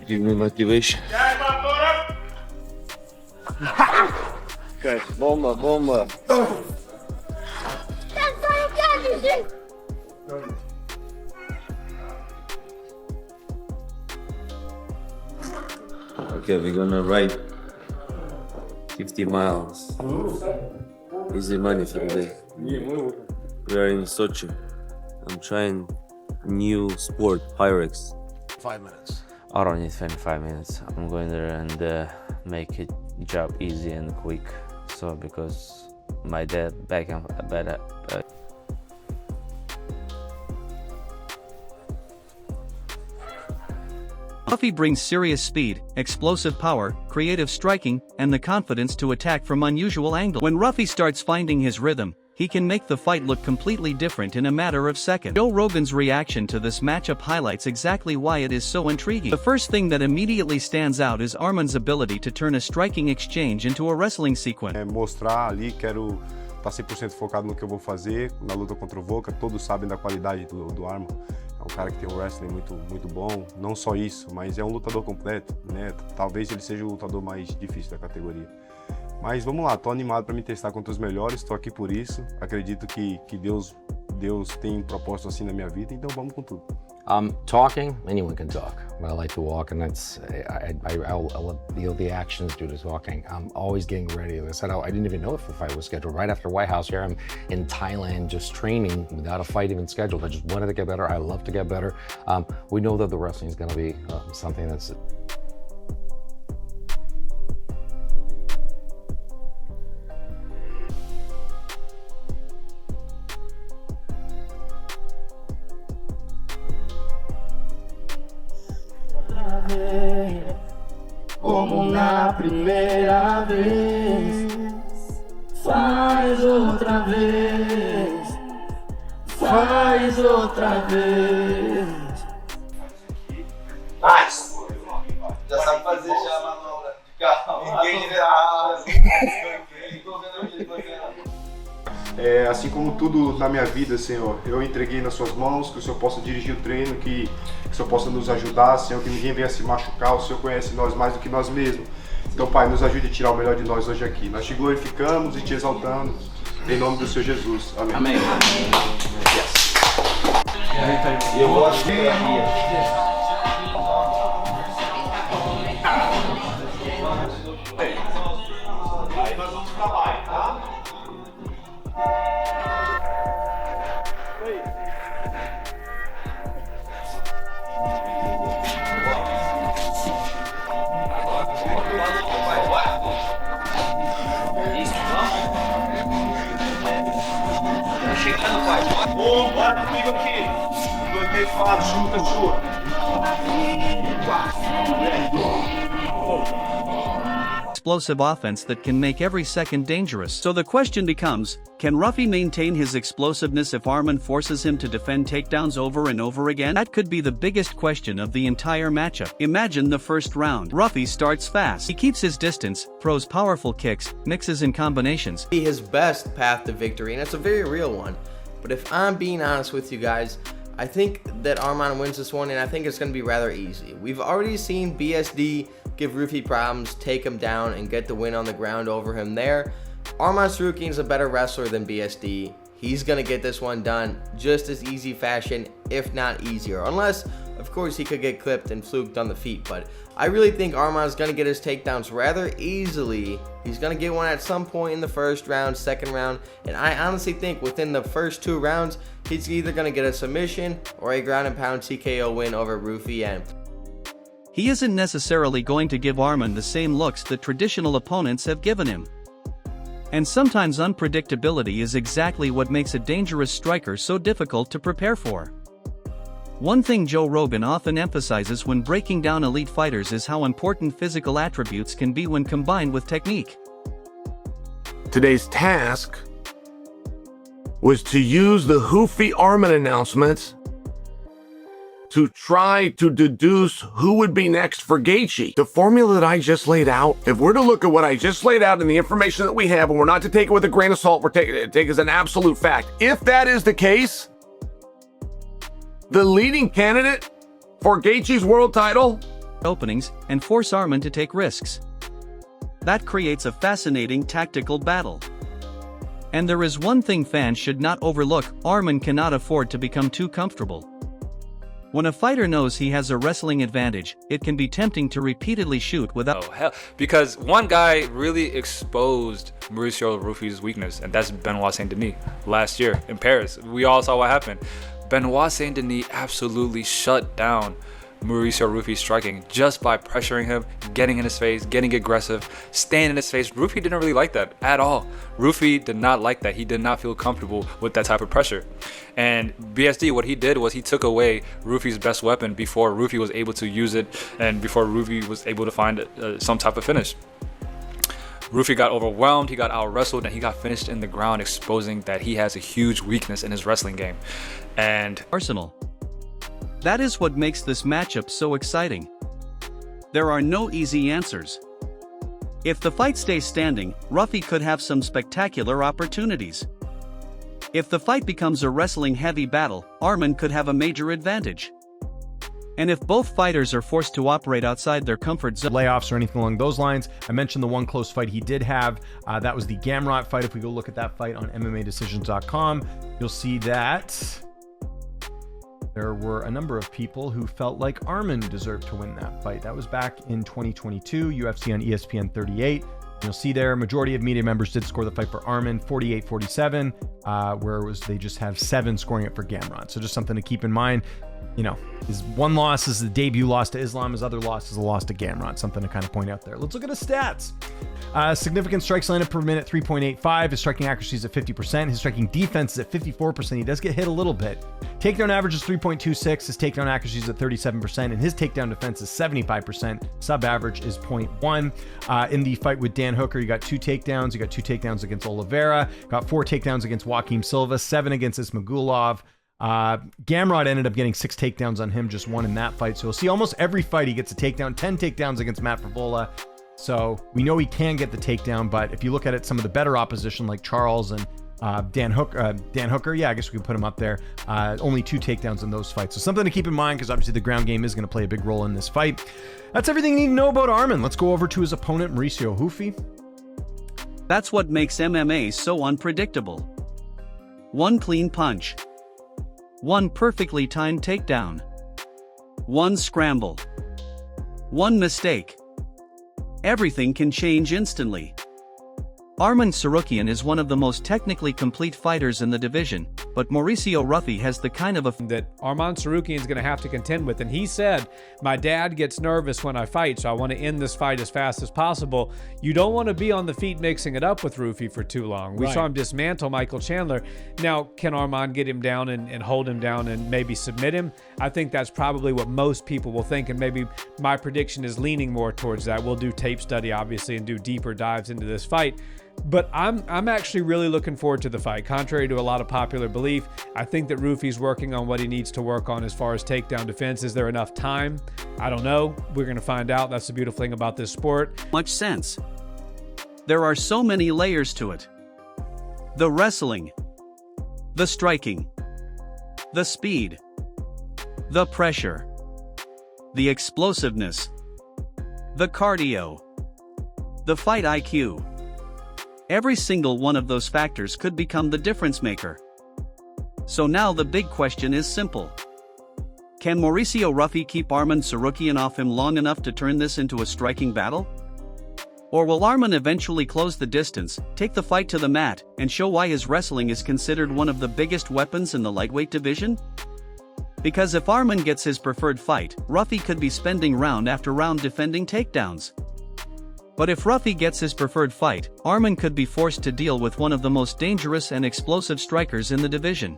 give me motivation. Okay, bomba. Okay, we're gonna ride 50 miles. Easy money for the day. We are in Sochi. I'm trying new sport, Pyrex. 5 minutes. I don't need 25 minutes. I'm going there and make it job easy and quick. So because my dad back in Ruffy brings serious speed, explosive power, creative striking, and the confidence to attack from unusual angles. When Ruffy starts finding his rhythm, he can make the fight look completely different in a matter of seconds. Joe Rogan's reaction to this matchup highlights exactly why it is so intriguing. The first thing that immediately stands out is Arman's ability to turn a striking exchange into a wrestling sequence. Mostrar ali, quero estar 100% focado no que eu vou fazer, na luta contra o Volca, todos sabem da qualidade do Arman. É um cara que tem um wrestling muito bom, não só isso, mas é um lutador completo, né? Talvez ele seja o lutador mais difícil da categoria. Mas vamos lá, tô animado para me testar contra os melhores, tô aqui por isso. Acredito que Deus tem propósito assim na minha vida, então vamos com tudo. Talking, anyone can talk, but I like to walk, and that's I'll let the actions do the talking. I'm always getting ready. As I said, I didn't even know if the fight was scheduled. Right after White House here, I'm in Thailand just training without a fight even scheduled. I just wanted to get better. I love to get better. We know that the wrestling is going to be something that's como na primeira vez, faz outra vez, faz outra vez. Nice! Já sabe fazer já a manobra de carro. Ninguém general. Assim como tudo na minha vida, Senhor, eu entreguei nas suas mãos, que o Senhor possa dirigir o treino, que o Senhor possa nos ajudar, Senhor, que ninguém venha se machucar, o Senhor conhece nós mais do que nós mesmos. Então, Pai, nos ajude a tirar o melhor de nós hoje aqui. Nós te glorificamos e te exaltamos, em nome do Senhor Jesus. Amém. Amém. Yes. Eu vou aqui. Aí nós vamos pra baixo, tá? Ô, bora comigo aqui. 2, 3, 4, chuta. Explosive offense that can make every second dangerous. So the question becomes, can Ruffy maintain his explosiveness if Arman forces him to defend takedowns over and over again? That could be the biggest question of the entire matchup. Imagine the first round. Ruffy starts fast. He keeps his distance, throws powerful kicks, mixes in combinations. His best path to victory, and it's a very real one. But if I'm being honest with you guys, I think that Arman wins this one, and I think it's going to be rather easy. We've already seen BSD give Ruffy problems, take him down, and get the win on the ground over him there. Arman Tsarukyan is a better wrestler than BSD. He's going to get this one done just as easy fashion, if not easier. Unless, of course, he could get clipped and fluked on the feet. But I really think Arman's going to get his takedowns rather easily. He's going to get one at some point in the first round, second round. And I honestly think within the first 2 rounds, he's either going to get a submission or a ground and pound TKO win over Ruffy. And he isn't necessarily going to give Arman the same looks that traditional opponents have given him. And sometimes unpredictability is exactly what makes a dangerous striker so difficult to prepare for. One thing Joe Rogan often emphasizes when breaking down elite fighters is how important physical attributes can be when combined with technique. Today's task was to use the Ruffy Arman announcements to try to deduce who would be next for Gaethje. The formula that I just laid out, if we're to look at what I just laid out and the information that we have, and we're not to take it with a grain of salt, we're taking it as an absolute fact. If that is the case, the leading candidate for Gaethje's world title openings and force Arman to take risks. That creates a fascinating tactical battle. And there is one thing fans should not overlook: Arman cannot afford to become too comfortable. When a fighter knows he has a wrestling advantage, it can be tempting to repeatedly shoot without. Oh, hell. Because one guy really exposed Mauricio Ruffy's weakness, and that's Benoit Saint-Denis last year in Paris. We all saw what happened. Benoit Saint-Denis absolutely shut down Mauricio Ruffy's striking just by pressuring him, getting in his face, getting aggressive, staying in his face. Ruffy didn't really like that at all. Ruffy did not like that. He did not feel comfortable with that type of pressure. And BSD, what he did was he took away Ruffy's best weapon before Ruffy was able to use it and before Ruffy was able to find some type of finish. Ruffy got overwhelmed, he got out-wrestled, and he got finished in the ground, exposing that he has a huge weakness in his wrestling game. And Arsenal. That is what makes this matchup so exciting. There are no easy answers. If the fight stays standing, Ruffy could have some spectacular opportunities. If the fight becomes a wrestling-heavy battle, Arman could have a major advantage. And if both fighters are forced to operate outside their comfort zone, layoffs or anything along those lines. I mentioned the one close fight he did have. That was the Gamrot fight. If we go look at that fight on MMADecisions.com, you'll see that there were a number of people who felt like Arman deserved to win that fight. That was back in 2022, UFC on ESPN 38. You'll see there, majority of media members did score the fight for Arman, 48-47, where it was they just have 7 scoring it for Gamrot. So just something to keep in mind. You know, his one loss is the debut loss to Islam. His other loss is a loss to Gamrot. Something to kind of point out there. Let's look at his stats. Significant strikes landed per minute, 3.85. His striking accuracy is at 50%. His striking defense is at 54%. He does get hit a little bit. Takedown average is 3.26. His takedown accuracy is at 37%. And his takedown defense is 75%. Sub-average is 0.1. In the fight with Dan Hooker, you got 2 takedowns. You got 2 takedowns against Oliveira. Got 4 takedowns against Joaquim Silva. 7 against Ismagulov. Gamrot ended up getting 6 takedowns on him, just 1 in that fight. So we'll see almost every fight he gets a takedown. 10 takedowns against Matt Favola. So we know he can get the takedown, but if you look at it, some of the better opposition like Charles and Dan Hooker, yeah, I guess we can put him up there. Only 2 takedowns in those fights. So something to keep in mind, because obviously the ground game is going to play a big role in this fight. That's everything you need to know about Arman. Let's go over to his opponent, Mauricio Ruffy. that's what makes MMA so unpredictable. 1 clean punch. 1 perfectly timed takedown. 1 scramble. 1 mistake. Everything can change instantly. Arman Tsarukyan is one of the most technically complete fighters in the division, but Mauricio Ruffy has the kind of that Arman Tsarukyan is going to have to contend with. And he said, my dad gets nervous when I fight, so I want to end this fight as fast as possible. You don't want to be on the feet mixing it up with Ruffy for too long. We saw him dismantle Michael Chandler. Now, can Arman get him down and hold him down and maybe submit him? I think that's probably what most people will think, and maybe my prediction is leaning more towards that. We'll do tape study, obviously, and do deeper dives into this fight. But I'm actually really looking forward to the fight. Contrary to a lot of popular belief, I think that Ruffy's working on what he needs to work on as far as takedown defense. Is there enough time? I don't know. We're going to find out. That's the beautiful thing about this sport. much sense. There are so many layers to it. The wrestling, the striking, the speed, the pressure, the explosiveness, the cardio, the fight IQ. Every single one of those factors could become the difference maker. So now the big question is simple. Can Mauricio Ruffy keep Arman Tsarukyan off him long enough to turn this into a striking battle? Or will Arman eventually close the distance, take the fight to the mat, and show why his wrestling is considered one of the biggest weapons in the lightweight division? Because if Arman gets his preferred fight, Ruffy could be spending round after round defending takedowns. But if Ruffy gets his preferred fight, Arman could be forced to deal with one of the most dangerous and explosive strikers in the division.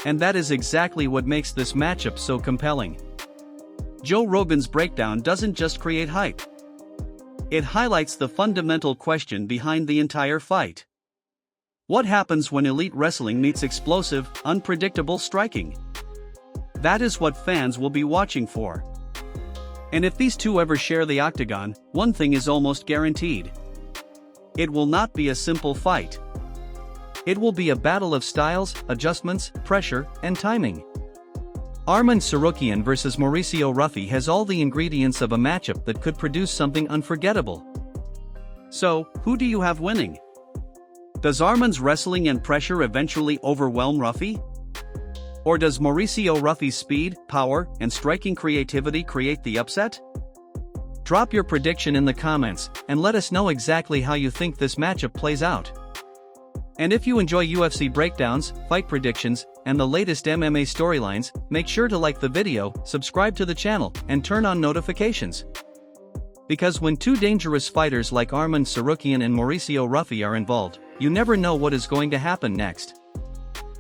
And that is exactly what makes this matchup so compelling. Joe Rogan's breakdown doesn't just create hype. It highlights the fundamental question behind the entire fight. What happens when elite wrestling meets explosive, unpredictable striking? That is what fans will be watching for. And if these two ever share the octagon, one thing is almost guaranteed. It will not be a simple fight. It will be a battle of styles, adjustments, pressure, and timing. Arman Tsarukyan versus Mauricio Ruffy has all the ingredients of a matchup that could produce something unforgettable. So, who do you have winning? Does Arman's wrestling and pressure eventually overwhelm Ruffy? Or does Mauricio Ruffy's speed, power, and striking creativity create the upset? Drop your prediction in the comments, and let us know exactly how you think this matchup plays out. And if you enjoy UFC breakdowns, fight predictions, and the latest MMA storylines, make sure to like the video, subscribe to the channel, and turn on notifications. Because when two dangerous fighters like Arman Tsarukyan and Mauricio Ruffy are involved, you never know what is going to happen next.